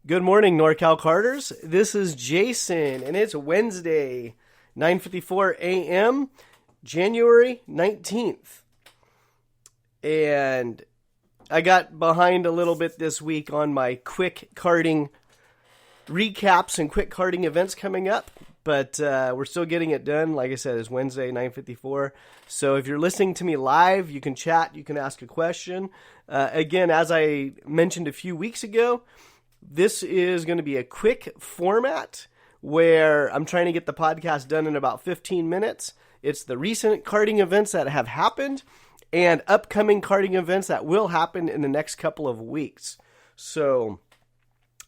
Good morning, Norcal Karters. This is Jason, and it's Wednesday, 9:54 a.m., January 19th. And I got behind a little bit this week on my quick karting recaps and quick karting events coming up, but we're still getting it done. Like I said, it's Wednesday, 9:54. So if you're listening to me live, you can chat, you can ask a question. Again, as I mentioned a few weeks ago, this is going to be a quick format where I'm trying to get the podcast done in about 15 minutes. It's the recent karting events that have happened and upcoming karting events that will happen in the next couple of weeks. So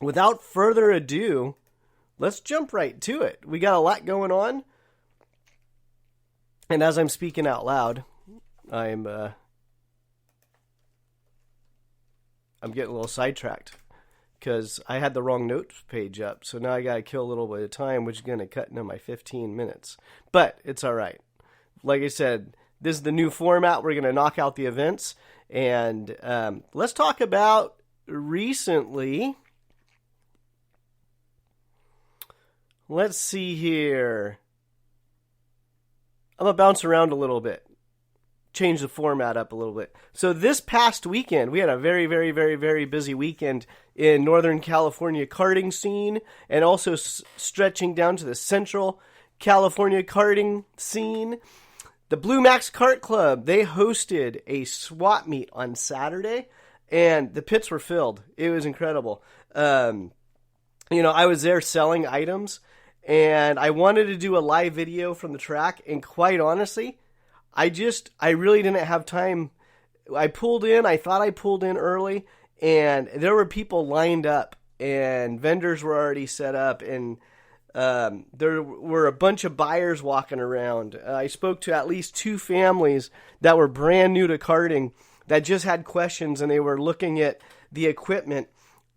without further ado, let's jump right to it. We got a lot going on. And as I'm speaking out loud, I'm getting a little sidetracked, because I had the wrong notes page up. So now I got to kill a little bit of time, which is going to cut into my 15 minutes. But it's all right. Like I said, this is the new format. We're going to knock out the events. And let's talk about recently. Let's see here. I'm going to bounce around a little bit. Change the format up a little bit. So this past weekend, we had a very, very, very, very busy weekend in Northern California karting scene, and also stretching down to the Central California karting scene. The Blue Max Kart Club, they hosted a swap meet on Saturday, and the pits were filled. It was incredible. I was there selling items, and I wanted to do a live video from the track, and quite honestly, I really didn't have time. I thought I pulled in early, and there were people lined up, and vendors were already set up, and there were a bunch of buyers walking around. I spoke to at least two families that were brand new to karting that just had questions, and they were looking at the equipment.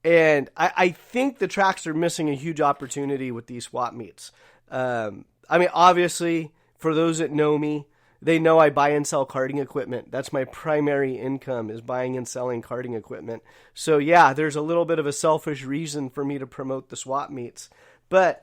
And I think the tracks are missing a huge opportunity with these swap meets. Obviously, for those that know me, they know I buy and sell karting equipment. That's my primary income, is buying and selling karting equipment. So yeah, there's a little bit of a selfish reason for me to promote the swap meets. But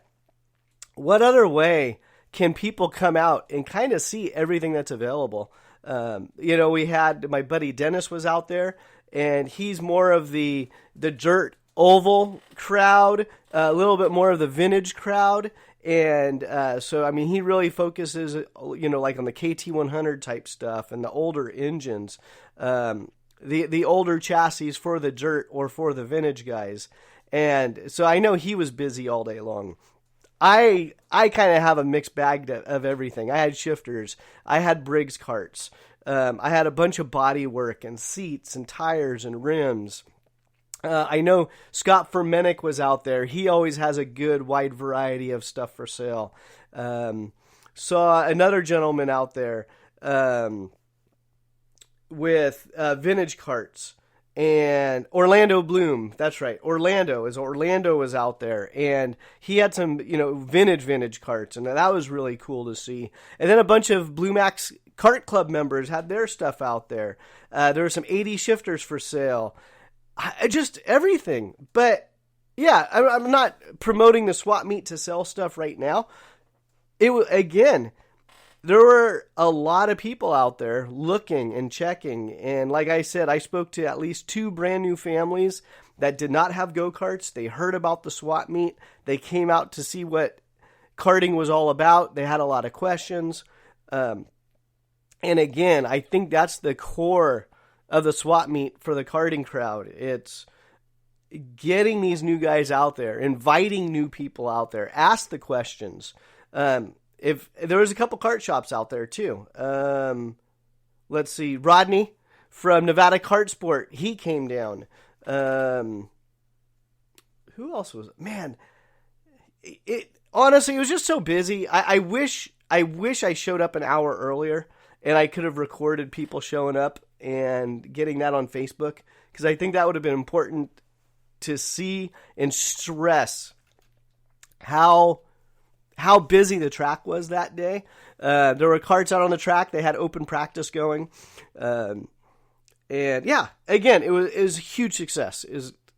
what other way can people come out and kind of see everything that's available? We had my buddy Dennis was out there, and he's more of the dirt oval crowd, a little bit more of the vintage crowd. And he really focuses, like on the KT100 type stuff and the older engines, the older chassis for the dirt or for the vintage guys. And so I know he was busy all day long. I kind of have a mixed bag of everything. I had shifters. I had Briggs carts. I had a bunch of body work and seats and tires and rims. I know Scott Fermenick was out there. He always has a good wide variety of stuff for sale. Saw another gentleman out there with vintage carts. And Orlando Bloom, that's right. Orlando was out there, and he had some, vintage carts, and that was really cool to see. And then a bunch of Blue Max Kart Club members had their stuff out there. There were some 80 shifters for sale. Just everything. But yeah, I'm not promoting the swap meet to sell stuff right now. There were a lot of people out there looking and checking. And like I said, I spoke to at least two brand new families that did not have go-karts. They heard about the swap meet. They came out to see what karting was all about. They had a lot of questions. And again, I think that's the core of the swap meet for the karting crowd. It's getting these new guys out there, inviting new people out there, ask the questions. If there was a couple kart shops out there too. Let's see, Rodney from Nevada Kart Sport, he came down. Who else was? Man, honestly, it was just so busy. I wish I showed up an hour earlier, and I could have recorded people showing up and getting that on Facebook, because I think that would have been important to see and stress how busy the track was that day. There were karts out on the track. They had open practice going. And yeah, again, it was a huge success.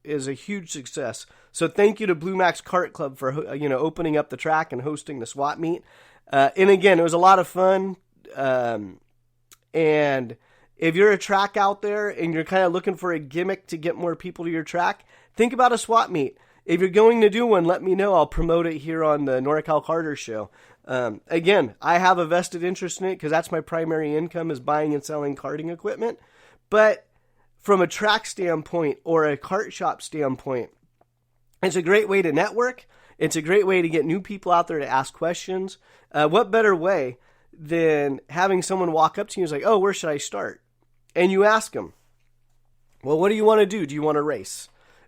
is a huge success. So thank you to Blue Max Kart Club for opening up the track and hosting the swap meet. And again, it was a lot of fun. And if you're a track out there and you're kind of looking for a gimmick to get more people to your track, think about a swap meet. If you're going to do one, let me know. I'll promote it here on the Norcal Karters show. Again, I have a vested interest in it because that's my primary income is buying and selling karting equipment. But from a track standpoint or a kart shop standpoint, it's a great way to network. It's a great way to get new people out there to ask questions. What better way than having someone walk up to you and say, oh, where should I start? And you ask them, well, what do you want to do? Do you want to race?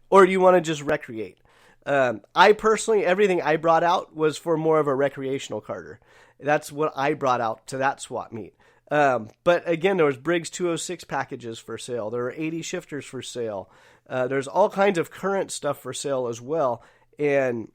Or do you want to just recreate? I personally, everything I brought out was for more of a recreational karter. That's what I brought out to that swap meet. But again, there was Briggs 206 packages for sale. There were 80 shifters for sale. There's all kinds of current stuff for sale as well. And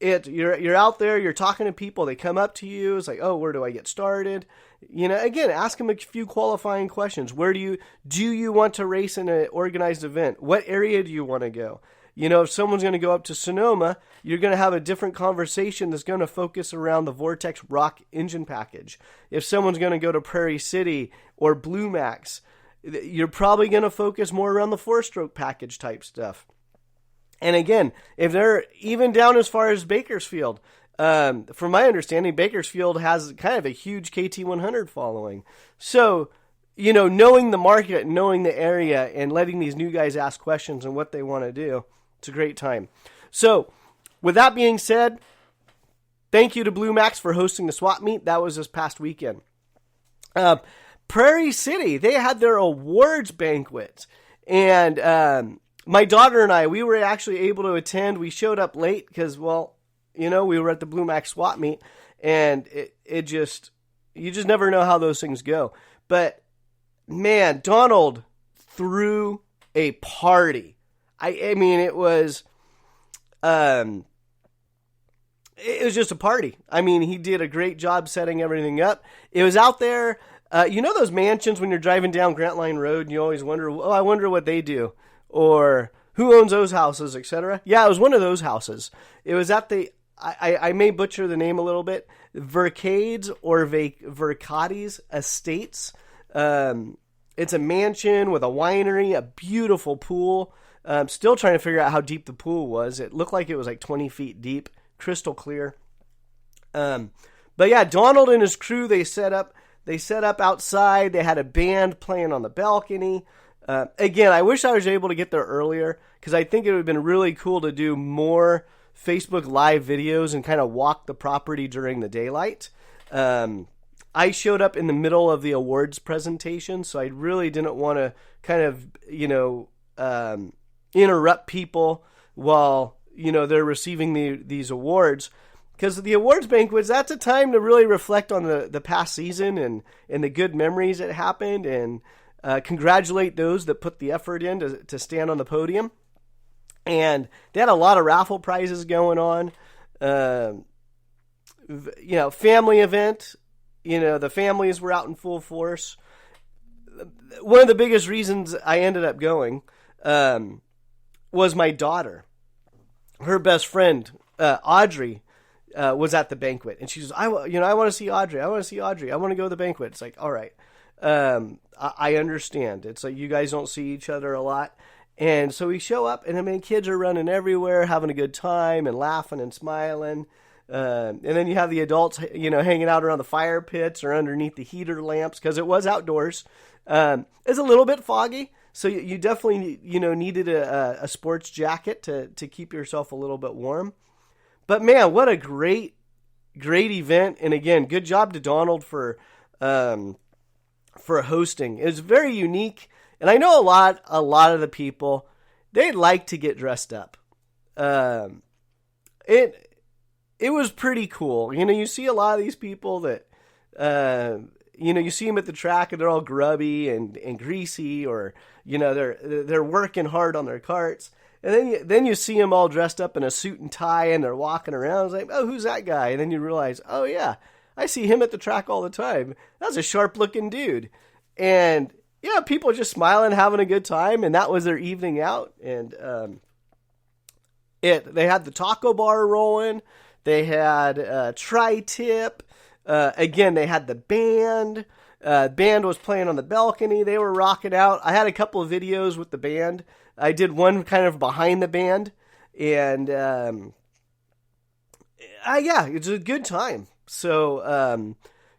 you're out there, you're talking to people, they come up to you, it's like, oh, where do I get started? Again, ask them a few qualifying questions. Do you want to race in an organized event? What area do you want to go? If someone's going to go up to Sonoma, you're going to have a different conversation that's going to focus around the Vortex Rock engine package. If someone's going to go to Prairie City or Blue Max, you're probably going to focus more around the 4-stroke package type stuff. And again, if they're even down as far as Bakersfield, from my understanding, Bakersfield has kind of a huge KT100 following. So, knowing the market, knowing the area, and letting these new guys ask questions and what they want to do, it's a great time. So, with that being said, thank you to Blue Max for hosting the swap meet. That was this past weekend. Prairie City, they had their awards banquet. And my daughter and I, we were actually able to attend. We showed up late because, we were at the Blue Max swap meet. And you just never know how those things go. But, man, Donald threw a party. I mean, it was just a party. I mean, he did a great job setting everything up. It was out there. Those mansions when you're driving down Grant Line Road and you always wonder, oh, I wonder what they do. Or who owns those houses, etc. Yeah, it was one of those houses. It was at I may butcher the name a little bit, Vercades or Vercades Estates. It's a mansion with a winery, a beautiful pool. Still trying to figure out how deep the pool was. It looked like it was like 20 feet deep, crystal clear. But yeah, Donald and his crew, they set up outside. They had a band playing on the balcony. Again, I wish I was able to get there earlier because I think it would have been really cool to do more Facebook Live videos and kind of walk the property during the daylight. I showed up in the middle of the awards presentation, so I really didn't want to kind of, interrupt people while, they're receiving these awards. Because the awards banquets, that's a time to really reflect on the past season and the good memories that happened and congratulate those that put the effort in to stand on the podium. And they had a lot of raffle prizes going on. Family event. The families were out in full force. One of the biggest reasons I ended up going was my daughter. Her best friend, Audrey, was at the banquet. And she says, I want to see Audrey. I want to go to the banquet. It's like, all right. I understand. It's like you guys don't see each other a lot. And so we show up, and kids are running everywhere, having a good time and laughing and smiling. And then you have the adults, hanging out around the fire pits or underneath the heater lamps because it was outdoors. It's a little bit foggy, so you definitely, needed a sports jacket to keep yourself a little bit warm. But man, what a great event! And again, good job to Donald for hosting. It was very unique. And I know a lot of the people, they'd like to get dressed up. It was pretty cool. You see a lot of these people that, you see them at the track and they're all grubby and greasy or, they're working hard on their karts. And then you see them all dressed up in a suit and tie and they're walking around. It's like, oh, who's that guy? And then you realize, oh yeah, I see him at the track all the time. That's a sharp looking dude. And yeah, people just smiling, having a good time, and that was their evening out. And they had the taco bar rolling. They had tri-tip. Again, they had the band. Band was playing on the balcony. They were rocking out. I had a couple of videos with the band. I did one kind of behind the band. And yeah, it was a good time. So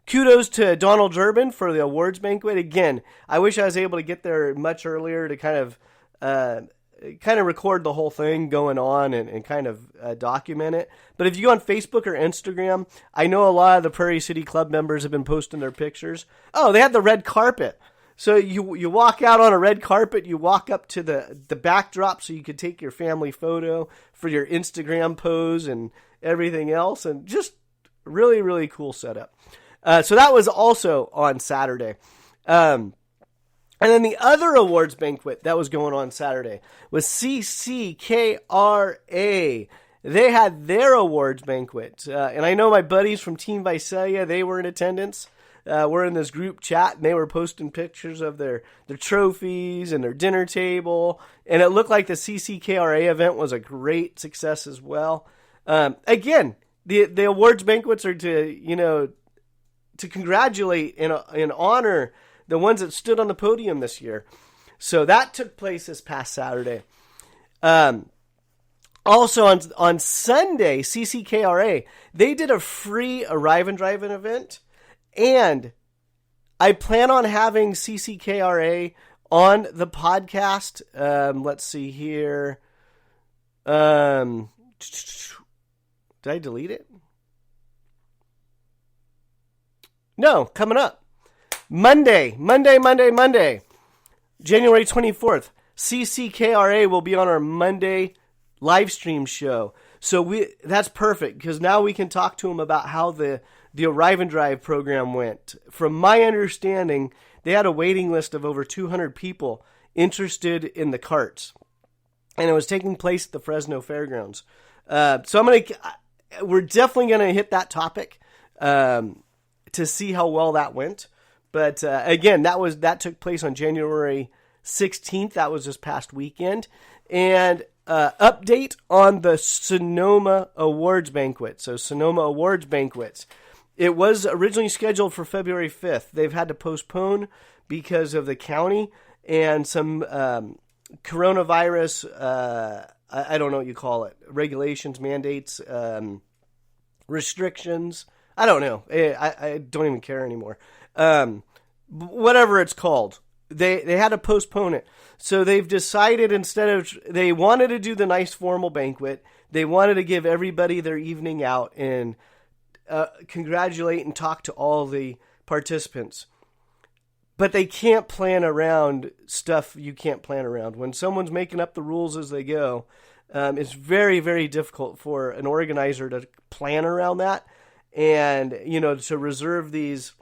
kudos to Donald Durbin for the awards banquet. Again, I wish I was able to get there much earlier to kind of record the whole thing going on and kind of document it. But if you go on Facebook or Instagram, I know a lot of the Prairie City Club members have been posting their pictures. Oh, they had the red carpet. So you walk out on a red carpet, you walk up to the backdrop so you could take your family photo for your Instagram pose and everything else. And just really, really cool setup. So that was also on Saturday. And then the other awards banquet that was going on Saturday was CCKRA. They had their awards banquet. And I know my buddies from Team Visalia, they were in attendance. We're in this group chat, and they were posting pictures of their trophies and their dinner table. And it looked like the CCKRA event was a great success as well. Again, the awards banquets are to congratulate and honor the ones that stood on the podium this year. So that took place this past Saturday. Also on Sunday, CCKRA, they did a free Arrive and Drive-In event. And I plan on having CCKRA on the podcast. Let's see here. Did I delete it? No, coming up. Monday, January 24th. CCKRA will be on our Monday live stream show. So that's perfect because now we can talk to them about how the Arrive and Drive program went. From my understanding, they had a waiting list of over 200 people interested in the karts. And it was taking place at the Fresno Fairgrounds. So we're definitely going to hit that topic to see how well that went. But again, that took place on January 16th. That was this past weekend. And update on the Sonoma Awards Banquet. So Sonoma Awards Banquets. It was originally scheduled for February 5th. They've had to postpone because of the county and some coronavirus, I don't know what you call it, regulations, mandates, restrictions. I don't know. I don't even care anymore. Whatever it's called. They had to postpone it. So they've decided they wanted to do the nice formal banquet. They wanted to give everybody their evening out and congratulate and talk to all the participants. But they can't plan around stuff you can't plan around. When someone's making up the rules as they go, it's very, very difficult for an organizer to plan around that and, to reserve these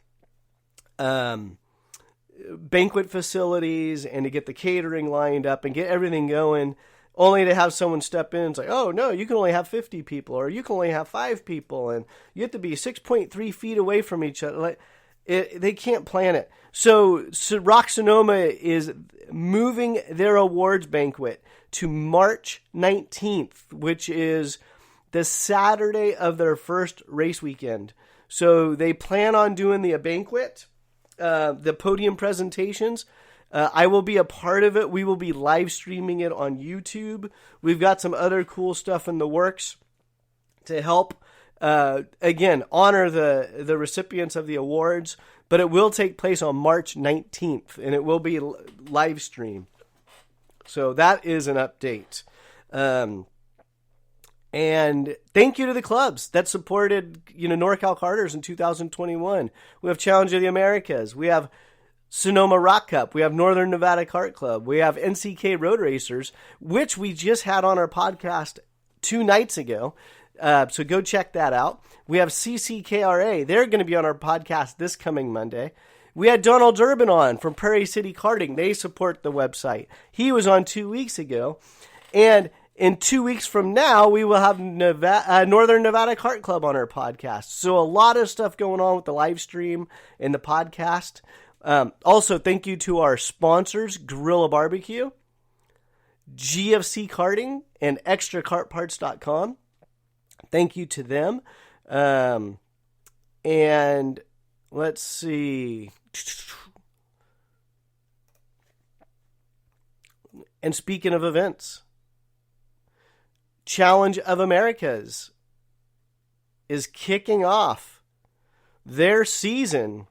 banquet facilities and to get the catering lined up and get everything going, only to have someone step in and say, oh, no, you can only have 50 people or you can only have 5 people and you have to be 6.3 feet away from each other. They can't plan it. So Rock Sonoma is moving their awards banquet to March 19th, which is the Saturday of their first race weekend. So they plan on doing the banquet, the podium presentations. I will be a part of it. We will be live streaming it on YouTube. We've got some other cool stuff in the works to help, again, honor the recipients of the awards. But it will take place on March 19th, and it will be live stream. So that is an update. And thank you to the clubs that supported, Norcal Karters in 2021. We have Challenge of the Americas. We have Sonoma Rok Cup. We have Northern Nevada Kart Club. We have NCK Road Racers, which we just had on our podcast 2 nights ago. So go check that out. We have CCKRA. They're going to be on our podcast this coming Monday. We had Donald Durbin on from Prairie City Karting. They support the website. He was on 2 weeks ago. And in 2 weeks from now, we will have Northern Nevada Kart Club on our podcast. So a lot of stuff going on with the live stream and the podcast. Also, thank you to our sponsors, Gorilla Barbecue, GFC Karting, and ExtraKartParts.com. Thank you to them. And let's see. And speaking of events, Challenge of Americas is kicking off their season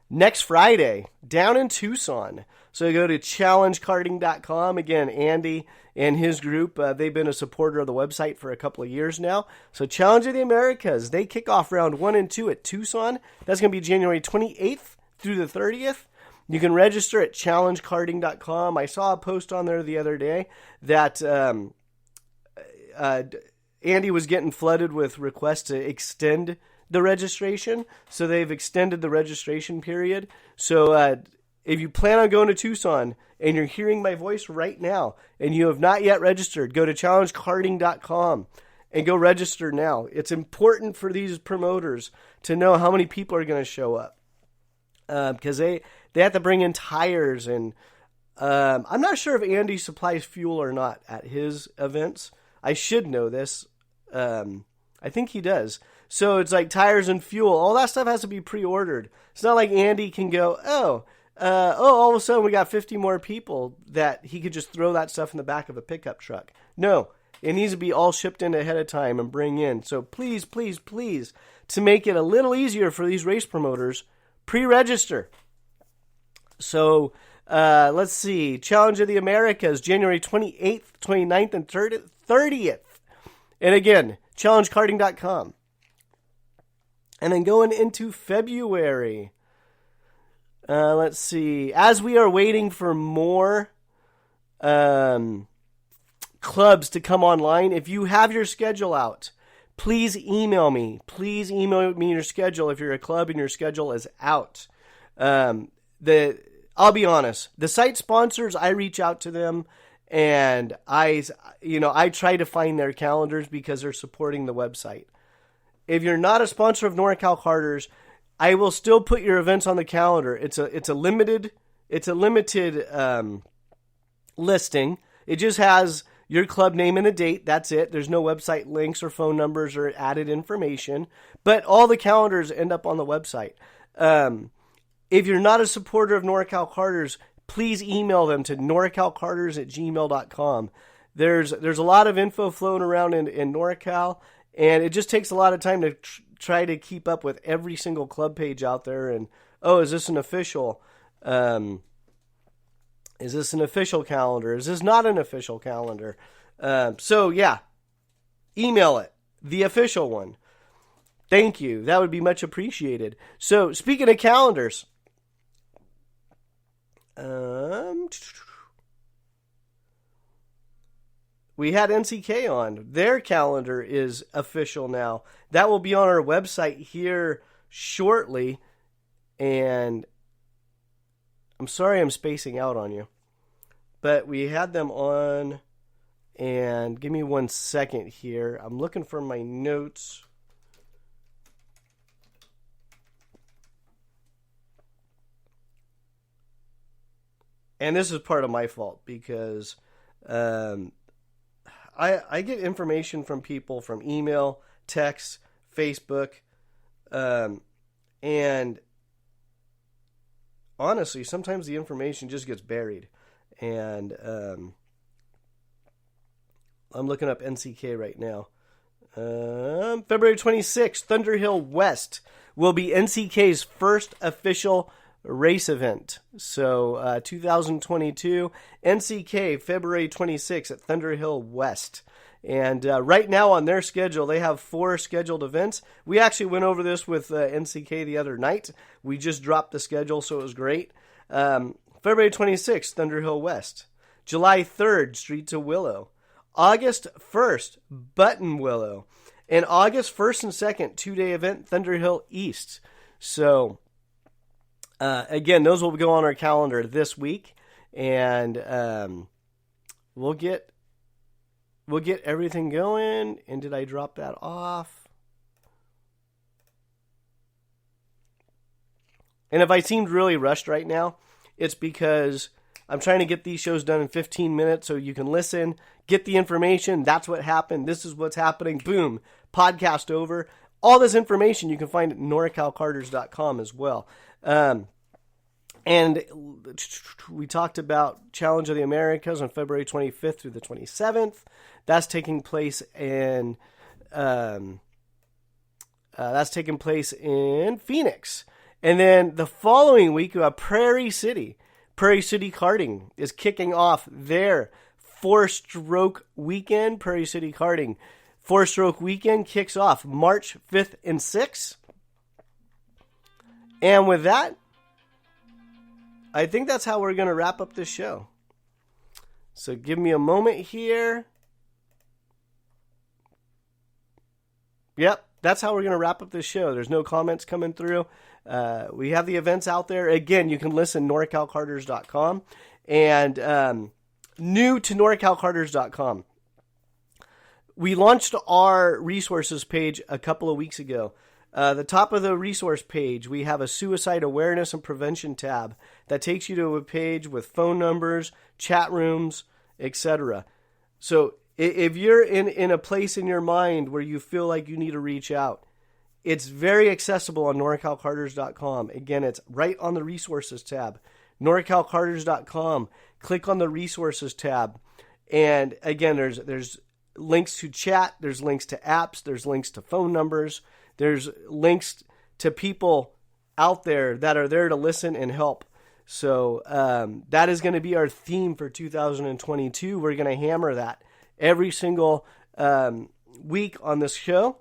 next Friday down in Tucson. So go to challengekarting.com. Again, Andy and his group, they've been a supporter of the website for a couple of years now. So Challenge of the Americas, they kick off round 1 and 2 at Tucson. That's going to be January 28th through the 30th. You can register at challengekarting.com. I saw a post on there the other day that Andy was getting flooded with requests to extend the registration. So they've extended the registration period. So if you plan on going to Tucson and you're hearing my voice right now and you have not yet registered, go to challengekarting.com and go register now. It's important for these promoters to know how many people are going to show up. Because they have to bring in tires, and I'm not sure if Andy supplies fuel or not at his events. I should know this. I think he does. So it's like tires and fuel. All that stuff has to be pre-ordered. It's not like Andy can go, all of a sudden we got 50 more people that he could just throw that stuff in the back of a pickup truck. No, it needs to be all shipped in ahead of time and bring in. So please, please, please, to make it a little easier for these race promoters, pre-register. So let's see. Challenge of the Americas, January 28th, 29th, and 30th. And again, challengekarting.com. And then going into February, let's see. As we are waiting for more clubs to come online, if you have your schedule out, please email me. Please email me your schedule if you're a club and your schedule is out. I'll be honest. The site sponsors, I reach out to them and I try to find their calendars because they're supporting the website. If you're not a sponsor of Norcal Karters, I will still put your events on the calendar. It's a limited listing. It just has your club name and a date. That's it. There's no website links or phone numbers or added information. But all the calendars end up on the website. If you're not a supporter of Norcal Karters, please email them to norcalkarters@gmail.com. There's a lot of info floating around in NorCal, and it just takes a lot of time to try to keep up with every single club page out there. And, is this an official? Is this an official calendar? Is this not an official calendar? Email it, the official one. Thank you. That would be much appreciated. So, speaking of calendars, we had NCK on. Their calendar is official now. That will be on our website here shortly. And I'm sorry I'm spacing out on you. But we had them on. And give me 1 second here. I'm looking for my notes. And this is part of my fault because I get information from people from email, text, Facebook, and honestly, sometimes the information just gets buried. And I'm looking up NCK right now. February 26th, Thunderhill West will be NCK's first official race event. So 2022 NCK February 26th at Thunderhill West. And right now on their schedule, they have 4 scheduled events. We actually went over this with NCK the other night. We just dropped the schedule, so it was great. February 26th, Thunderhill West. July 3rd, Streets of Willow. August 1st, Button Willow. And August 1st and 2nd, 2-day event, Thunderhill East. So again, those will go on our calendar this week, and we'll get everything going. And did I drop that off? And if I seemed really rushed right now, it's because I'm trying to get these shows done in 15 minutes so you can listen, get the information. That's what happened. This is what's happening. Boom. Podcast over. All this information you can find at NorcalKarters.com as well. And we talked about Challenge of the Americas on February 25th through the 27th. That's taking place in Phoenix. And then the following week, we have Prairie City. Prairie City Karting is kicking off their 4-stroke weekend. Prairie City Karting 4-stroke weekend kicks off March 5th and 6th. And with that, I think that's how we're going to wrap up this show. So give me a moment here. Yep, that's how we're going to wrap up this show. There's no comments coming through. We have the events out there. Again, you can listen NorcalKarters.com. And new to NorcalKarters.com. We launched our resources page a couple of weeks ago. The top of the resource page, we have a suicide awareness and prevention tab that takes you to a page with phone numbers, chat rooms, etc. So if you're in a place in your mind where you feel like you need to reach out, it's very accessible on NorcalKarters.com. Again, it's right on the resources tab. NorcalKarters.com. Click on the resources tab. And again, there's links to chat, there's links to apps, there's links to phone numbers. There's links to people out there that are there to listen and help. So that is going to be our theme for 2022. We're going to hammer that every single week on this show.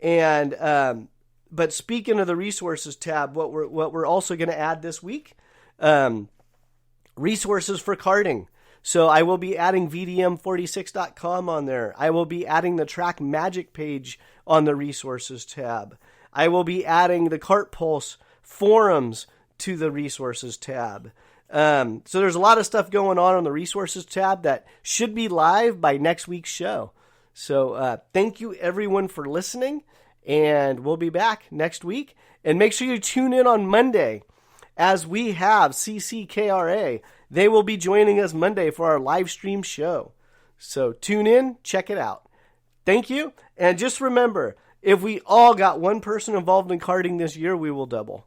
And but speaking of the resources tab, what we're also going to add this week, resources for karting. So I will be adding VDM46.com on there. I will be adding the Track Magic page on the resources tab. I will be adding the Kart Pulse forums to the resources tab. So there's a lot of stuff going on the resources tab that should be live by next week's show. So thank you everyone for listening, and we'll be back next week. And make sure you tune in on Monday as we have CCKRA. They will be joining us Monday for our live stream show. So tune in, check it out. Thank you. And just remember, if we all got one person involved in karting this year, we will double.